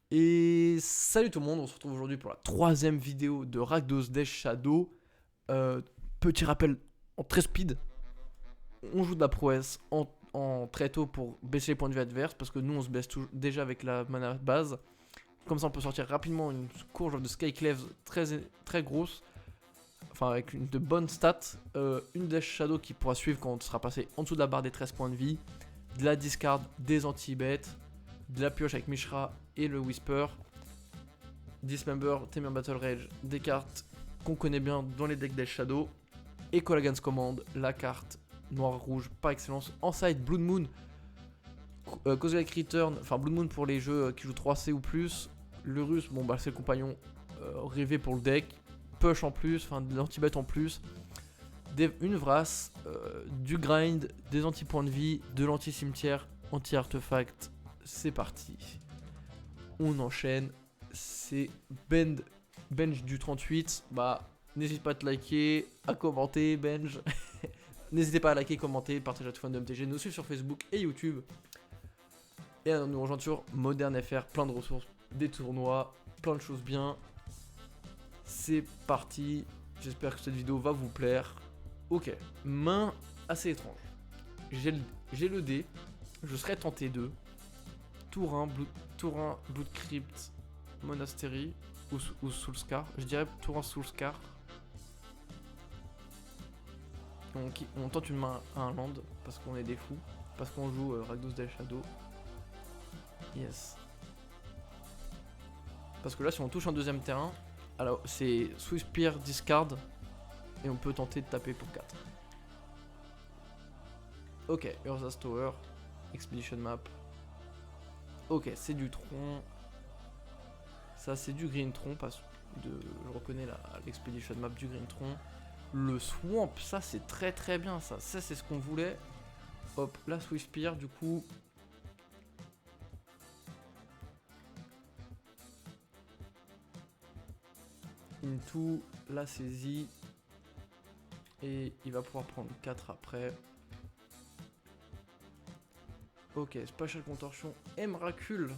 Et salut tout le monde, on se retrouve aujourd'hui pour la troisième vidéo de Rakdos Death Shadow. Petit rappel en très speed, on joue de la prouesse en très tôt pour baisser les points de vue adverses parce que nous on se baisse déjà avec la mana base. Comme ça on peut sortir rapidement une courge de Skyclaves très grosse, enfin avec de bonnes stats. Une Death Shadow qui pourra suivre quand on sera passé en dessous de la barre des 13 points de vie, de la discard, des anti-bêtes, de la pioche avec Mishra et le Whisper. Dismember, Temur Battle Rage, des cartes qu'on connaît bien dans les decks Death Shadow. Et Colagans Command, la carte noir-rouge par excellence. En side, Blood Moon, Cosmic Return, enfin Blood Moon pour les jeux qui jouent 3C ou plus. Le russe, bon bah c'est le compagnon rêvé pour le deck. Push en plus, enfin de l'anti-bet en plus. Une Vras, du grind, des anti-points de vie, de l'anti-cimetière, anti-artefact. C'est parti. On enchaîne. C'est Benj du 38. Bah, n'hésite pas à te liker, à commenter, Benj. N'hésitez pas à liker, commenter, partager à tout fan de MTG, nous suivre sur Facebook et YouTube. Et à nous rejoindre sur Modern FR, plein de ressources, des tournois, plein de choses bien. C'est parti. J'espère que cette vidéo va vous plaire. Ok, main assez étrange. J'ai le dé. Je serais tenté de Tour 1, Blood Crypt, Monastery ou Soulscar. Je dirais Tour 1 Soulscar. On tente une main à un land parce qu'on est des fous. Parce qu'on joue Rakdos Death Shadow. Yes. Parce que là, si on touche un deuxième terrain, alors c'est Swift Discard. Et on peut tenter de taper pour 4. Ok, Urza's Tower. Expedition Map. Ok, c'est du tronc. Ça, c'est du green tronc. Je reconnais l'expedition map du green tronc. Le swamp, ça, c'est très bien. Ça, c'est ce qu'on voulait. Hop, la Swift Spear, du coup. Into la saisie. Et il va pouvoir prendre 4 après. Ok, Spatial Contortion et Mracule.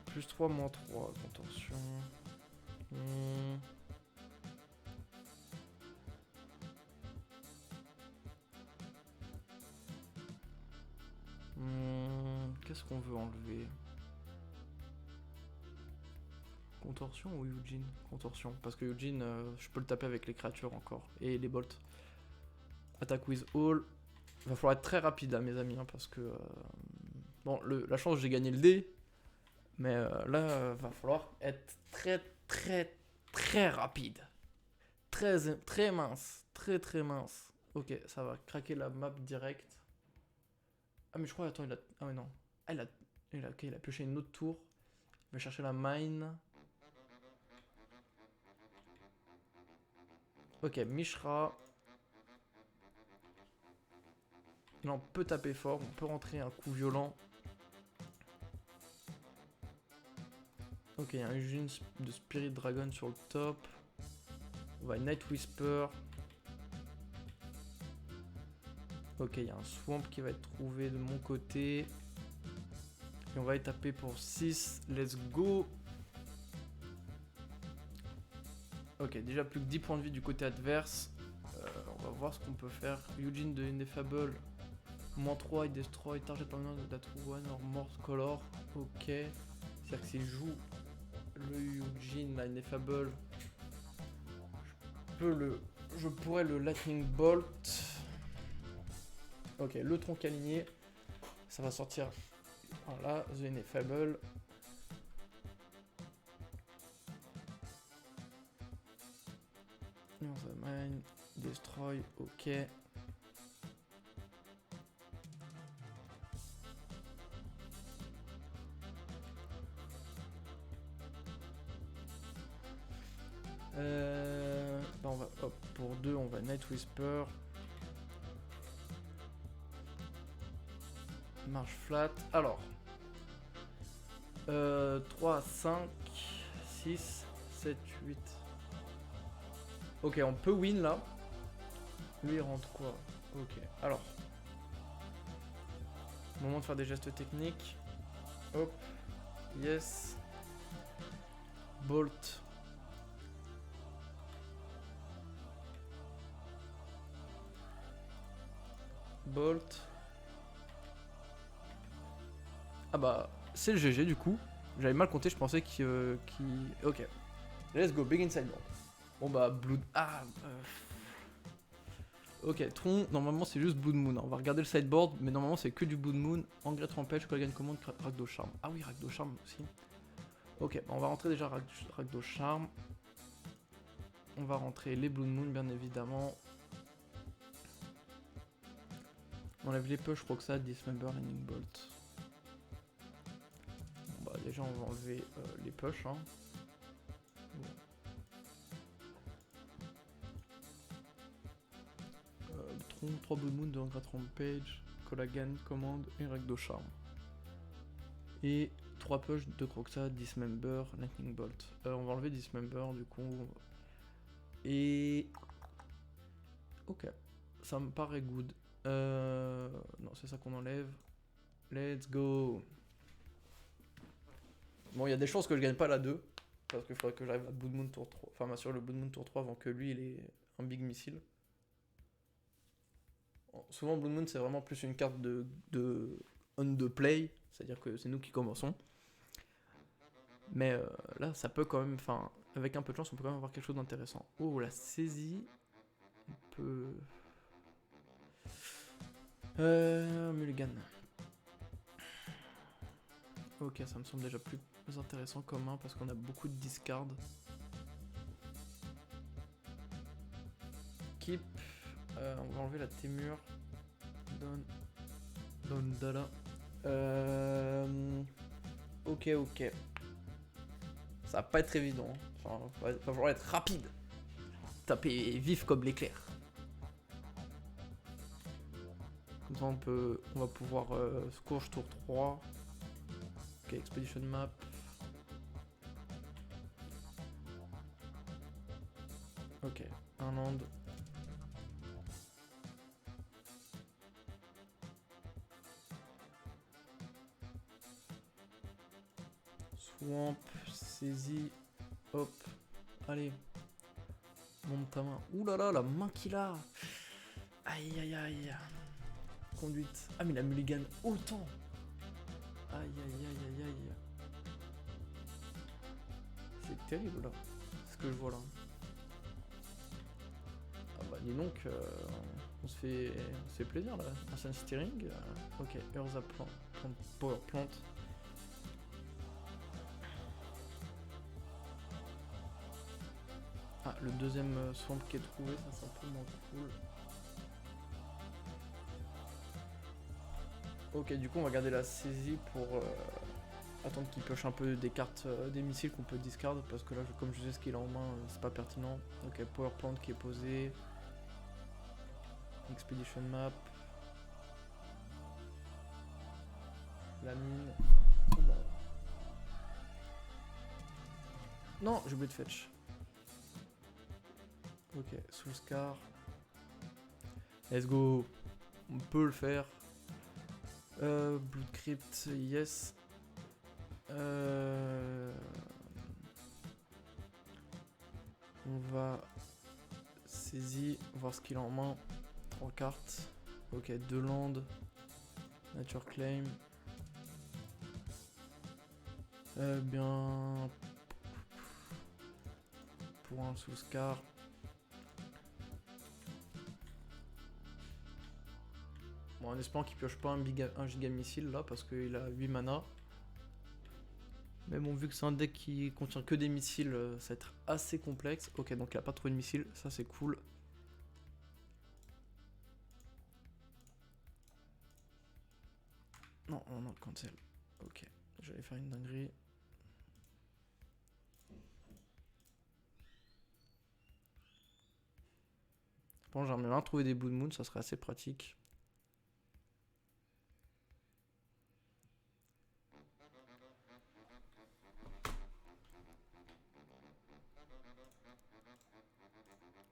Plus 3, moins 3, contorsion. Qu'est-ce qu'on veut enlever? Contorsion ou Eugene? Contorsion, parce que Eugene, je peux le taper avec les créatures encore, et les bolts. Attack with all. Il va falloir être très rapide là, mes amis, hein, parce que... bon, la chance, j'ai gagné le dé. Mais là, va falloir être très rapide. Très mince. Très mince. Ok, ça va craquer la map direct. Ah, mais je crois, attends, il a... Ah, mais non. Ah, il a pioché une autre tour. Il va chercher la mine. Ok, Mishra. Là, on peut taper fort. On peut rentrer un coup violent. Ok, il y a un June de Spirit Dragon sur le top. On va Night Whisper. Ok, il y a un Swamp qui va être trouvé de mon côté. Et on va y taper pour 6. Let's go. Ok, déjà plus que 10 points de vie du côté adverse. On va voir ce qu'on peut faire. Eugene de Ineffable. Moins 3, il destroy target permanent de that one or more color. Ok. C'est-à-dire que s'il joue le Eugene, la Ineffable, je pourrais le Lightning Bolt. Ok, le tronc aligné. Ça va sortir. Voilà, The Ineffable. The Mine, Destroy, ok. Bah on va, hop, pour 2, on va Night Whisper. Marche flat. Alors. 3, 5, 6, 7, 8. Ok, on peut win là. Lui il rentre quoi? Ok, alors. Moment de faire des gestes techniques. Hop. Yes. Bolt. Bolt. Ah bah, c'est le GG du coup. J'avais mal compté, je pensais qu'il... Ok. Let's go, big inside board. Bon bah, Blood... Ah... Ok, Tron, normalement c'est juste Blood Moon. On va regarder le sideboard, mais normalement c'est que du Blood Moon. Engrais Rampage, Colgan Command, Rakdos Charm. Ah oui, Rakdos Charm aussi. Ok, bah on va rentrer déjà Rakdos Charm. On va rentrer les Blood Moon, bien évidemment. On enlève les push, Roxad, Dismember, Lightning Bolt. Bon bah déjà on va enlever les push. Hein. Bon. 3 Blood Moon, 2 Engrais Rampage, Colgan Command et Rakdos Charm. Et 3 push, 2 Croxa, Dismember, Lightning Bolt. On va enlever Dismember du coup. Et... Ok, ça me paraît good. Non, c'est ça qu'on enlève. Let's go. Bon, il y a des chances que je gagne pas la 2. Parce qu'il faudrait que j'arrive à Blood Moon tour 3. Enfin, m'assurer le Blood Moon tour 3 avant que lui il ait un big missile. Souvent, Blood Moon c'est vraiment plus une carte de on the play. C'est-à-dire que c'est nous qui commençons. Mais là, ça peut quand même, enfin, avec un peu de chance, on peut quand même avoir quelque chose d'intéressant. Oh, la saisie. On peut... Mulligan. Ok, ça me semble déjà plus intéressant comme main parce qu'on a beaucoup de discard. Keep. On va enlever la Témur. Don Dala. Ok, ok. Ça va pas être évident. Enfin, va falloir être rapide. Taper vif comme l'éclair. Comme ça on va pouvoir Scourge tour 3. Ok, Expedition Map. Ok, un land. Swamp, saisie. Hop. Allez. Monte ta main. Ouh là là, la main qu'il a. Aïe aïe aïe. Conduite. Ah mais la mulligan autant. Aïe aïe aïe aïe aïe. C'est terrible là. Ce que je vois là. Ah bah dis donc, on se fait plaisir là. Ancien steering. Ok, Urza Plant. Power Plant. Ah, le deuxième swamp qui est trouvé, ça c'est un peu moins cool. Ok, du coup on va garder la saisie pour attendre qu'il pioche un peu des cartes, des missiles qu'on peut discard, parce que là, comme je sais ce qu'il a en main, c'est pas pertinent. Ok, Power Plant qui est posé. Expedition Map. La mine. Oh bah. Non, j'ai oublié de fetch. Ok, Soulscar. Let's go. On peut le faire. Blood Crypt, yes. On va saisir, voir ce qu'il a en main. 3 cartes. Ok, 2 landes. Nature Claim. Bien. Pour un Soulscar. Bon, en espérant qu'il pioche pas un giga missile là, parce qu'il a 8 mana. Mais bon, vu que c'est un deck qui contient que des missiles, ça va être assez complexe. Ok, donc il a pas trouvé de missile, ça c'est cool. Non, non, cancel. Ok, j'allais faire une dinguerie. Bon, j'aimerais bien trouver des Blood Moon, ça serait assez pratique.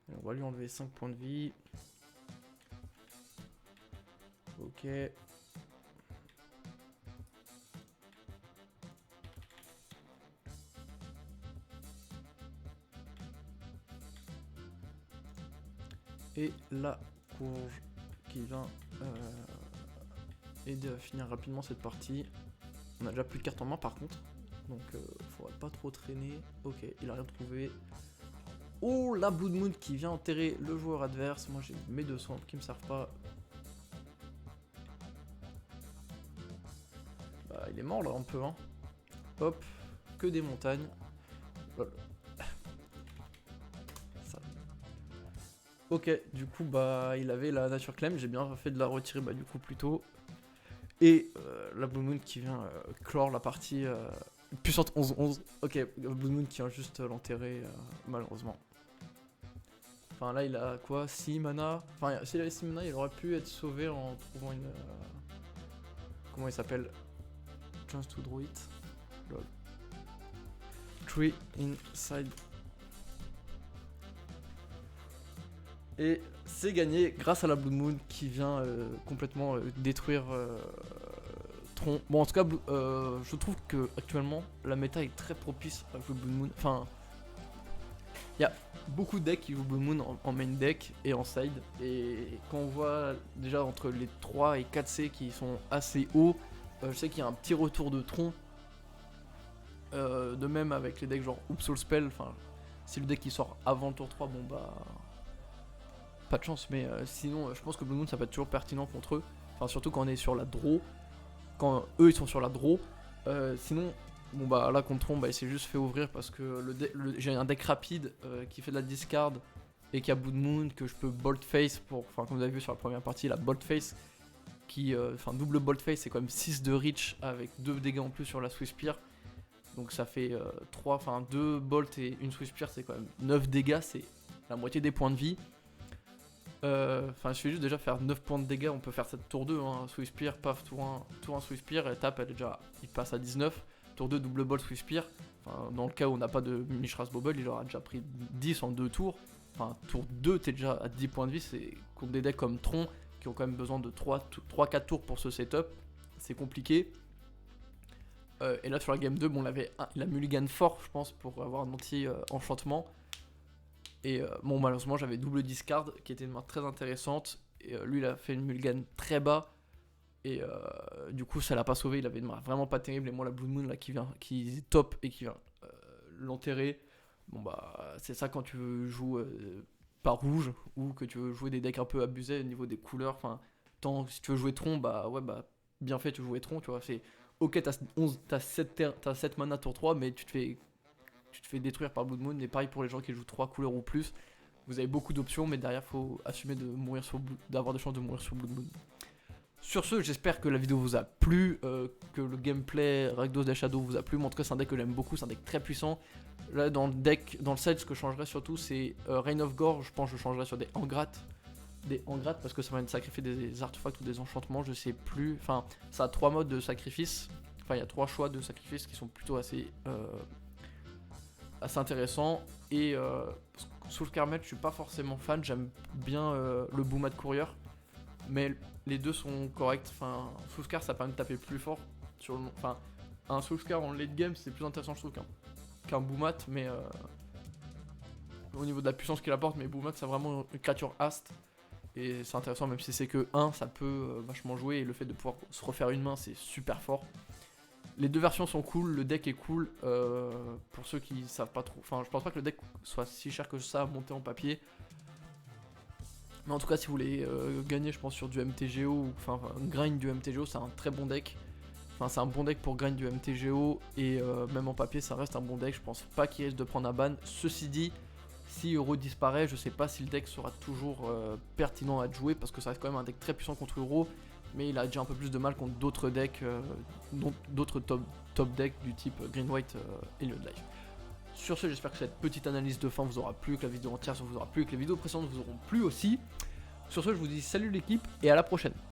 Et on va lui enlever 5 points de vie. Ok. Et la courge qui vient aider à finir rapidement cette partie. On a déjà plus de cartes en main par contre, donc faudra pas trop traîner. Ok, il a rien trouvé. Oh, la Blood Moon qui vient enterrer le joueur adverse. Moi j'ai mes 200 qui me servent pas. Bah il est mort là un peu hein. Hop, que des montagnes. Lol. Ça. Ok, du coup bah il avait la nature claim, j'ai bien fait de la retirer bah du coup plus tôt. Et la Blue Moon qui vient clore la partie puissante 11-11. Ok, Blue Moon qui vient juste l'enterrer malheureusement. Enfin là il a quoi, 6 mana. Enfin s'il avait 6 mana il aurait pu être sauvé en trouvant une... comment il s'appelle? Chance to draw it. Lol. Tree inside. Et c'est gagné grâce à la Blood Moon qui vient complètement détruire Tron. Bon en tout cas je trouve que actuellement la méta est très propice à jouer Blood Moon. Enfin il y a beaucoup de decks qui jouent Blood Moon en main deck et en side. Et quand on voit déjà entre les 3 et 4C qui sont assez hauts, je sais qu'il y a un petit retour de Tron. De même avec les decks genre Soul Spell, enfin si le deck qui sort avant le tour 3, bon bah pas de chance, mais sinon je pense que Blue Moon ça peut être toujours pertinent contre eux, enfin surtout quand on est sur la draw, quand eux ils sont sur la draw. Sinon bon bah là contre Tron bah, il s'est juste fait ouvrir parce que j'ai un deck rapide qui fait de la discard et qui a Blood Moon que je peux Bolt Face pour, enfin comme vous avez vu sur la première partie, la Bolt Face qui, enfin double Bolt Face c'est quand même 6 de reach avec 2 dégâts en plus sur la Swiss Spear. Donc ça fait 3, enfin 2 bolts et une Swiss Spear, c'est quand même 9 dégâts, c'est la moitié des points de vie. Enfin je fais juste déjà faire 9 points de dégâts, on peut faire cette tour 2, hein, Swiss Spear, paf, tour 1 Swiss Spear, et tape, il passe à 19, tour 2 double bolt Swiss Spear. Enfin, dans le cas où on n'a pas de Mishra's Bobble, il aura déjà pris 10 en 2 tours. Enfin tour 2 t'es déjà à 10 points de vie, c'est contre des decks comme Tron qui ont quand même besoin de 3-4 tours pour ce setup, c'est compliqué. Et là sur la game 2, bon, il a mulligan fort je pense pour avoir un anti-enchantement. Et bon malheureusement j'avais double discard qui était une main très intéressante. Et lui il a fait une mulligan très bas. Et du coup ça l'a pas sauvé, il avait une main vraiment pas terrible. Et moi la Blood Moon là qui est top et qui vient l'enterrer. Bon bah c'est ça quand tu veux jouer pas rouge ou que tu veux jouer des decks un peu abusés au niveau des couleurs. Enfin si tu veux jouer Tron bah ouais bah bien fait tu veux jouer Tron tu vois, c'est... Ok, t'as 7 mana tour 3, mais tu te fais détruire par Blood Moon. Et pareil pour les gens qui jouent 3 couleurs ou plus. Vous avez beaucoup d'options, mais derrière, faut assumer d'avoir des chances de mourir sur Blood Moon. Sur ce, j'espère que la vidéo vous a plu, que le gameplay Rakdos Death Shadow vous a plu. Mais en tout cas, c'est un deck que j'aime beaucoup, c'est un deck très puissant. Là, dans le set, ce que je changerais surtout, c'est Reign of Gore. Je pense que je changerais sur des Engrates. Parce que ça va me sacrifier des artefacts ou des enchantements, je sais plus. Enfin, ça a 3 modes de sacrifice. Enfin, il y a 3 choix de sacrifice qui sont plutôt assez intéressants. Et Soul Carmel, je suis pas forcément fan. J'aime bien le Boomad Courier. Mais les deux sont corrects. Enfin, Soul Car, ça permet de taper plus fort. Enfin, un Soul Car en late game, c'est plus intéressant, je trouve, qu'un Boomad. Mais au niveau de la puissance qu'il apporte, mais Boomad, c'est vraiment une créature haste. Et c'est intéressant, même si c'est que 1, ça peut vachement jouer. Et le fait de pouvoir se refaire une main, c'est super fort. Les deux versions sont cool, le deck est cool. Pour ceux qui savent pas trop. Enfin, je pense pas que le deck soit si cher que ça à monter en papier. Mais en tout cas, si vous voulez gagner, je pense, sur du MTGO, enfin, grind du MTGO, c'est un très bon deck. Enfin, c'est un bon deck pour grind du MTGO. Et même en papier, ça reste un bon deck. Je pense pas qu'il risque de prendre un ban. Ceci dit, si Euro disparaît, je sais pas si le deck sera toujours pertinent à jouer parce que ça reste quand même un deck très puissant contre Euro, mais il a déjà un peu plus de mal contre d'autres decks, d'autres top decks du type Green White et Life. Sur ce, j'espère que cette petite analyse de fin vous aura plu, que la vidéo entière vous aura plu, que les vidéos précédentes vous auront plu aussi. Sur ce, je vous dis salut l'équipe et à la prochaine.